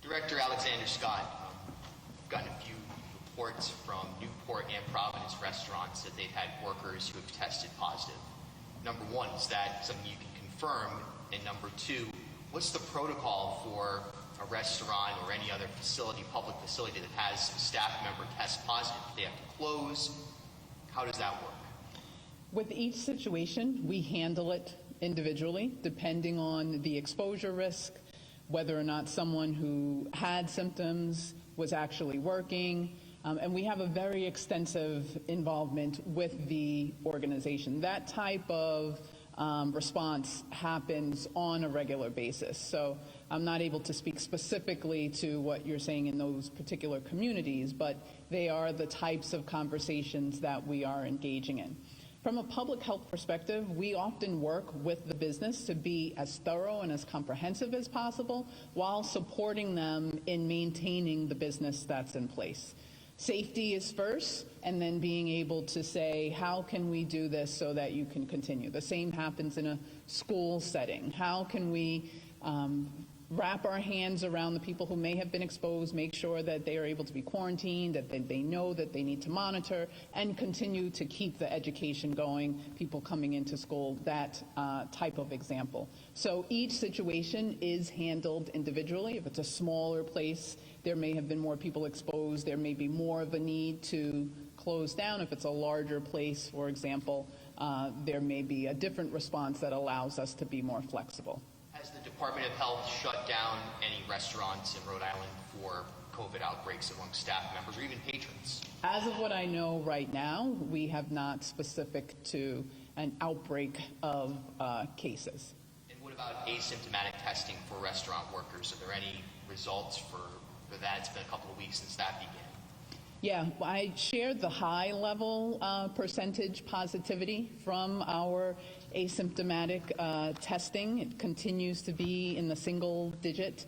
Director Alexander Scott, I've gotten a few reports from Newport and Providence restaurants that they've had workers who have tested positive. Number one, is that something you can confirm? And number two, what's the protocol for a restaurant or any other facility, public facility, that has a staff member test positive? Do they have to close? How does that work? With each situation, we handle it individually, depending on the exposure risk, whether or not someone who had symptoms was actually working, and we have a very extensive involvement with the organization. That type of response happens on a regular basis. So I'm not able to speak specifically to what you're saying in those particular communities, but they are the types of conversations that we are engaging in. From a public health perspective, we often work with the business to be as thorough and as comprehensive as possible while supporting them in maintaining the business that's in place. Safety is first, and then being able to say, how can we do this so that you can continue? The same happens in a school setting. How can we wrap our hands around the people who may have been exposed, make sure that they are able to be quarantined, that they know that they need to monitor, and continue to keep the education going, people coming into school, that type of example. So each situation is handled individually. If it's a smaller place, there may have been more people exposed. There may be more of a need to close down. If it's a larger place, for example, there may be a different response that allows us to be more flexible. Has the Department of Health shut down any restaurants in Rhode Island for COVID outbreaks among staff members or even patrons? As of what I know right now, we have not specific to an outbreak of cases. And what about asymptomatic testing for restaurant workers? Are there any results for that? It's been a couple of weeks since that began. Yeah, I shared the high level percentage positivity from our asymptomatic testing. It continues to be in the single digit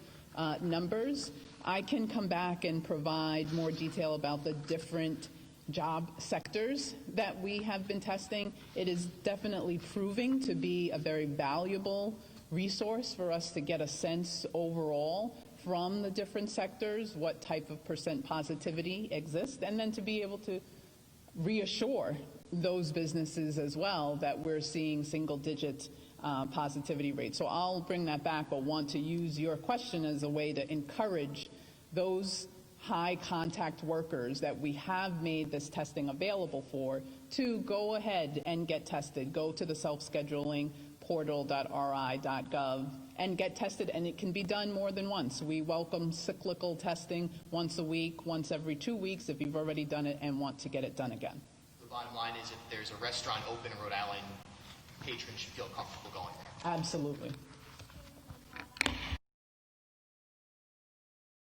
numbers. I can come back and provide more detail about the different job sectors that we have been testing. It is definitely proving to be a very valuable resource for us to get a sense overall from the different sectors, what type of percent positivity exists, and then to be able to reassure those businesses as well that we're seeing single-digit positivity rates. So I'll bring that back, but want to use your question as a way to encourage those high-contact workers that we have made this testing available for to go ahead and get tested. Go to the self-scheduling portal.ri.gov and get tested, and it can be done more than once. We welcome cyclical testing once a week, once every 2 weeks if you've already done it and want to get it done again. The bottom line is if there's a restaurant open in Rhode Island, patrons should feel comfortable going there. Absolutely.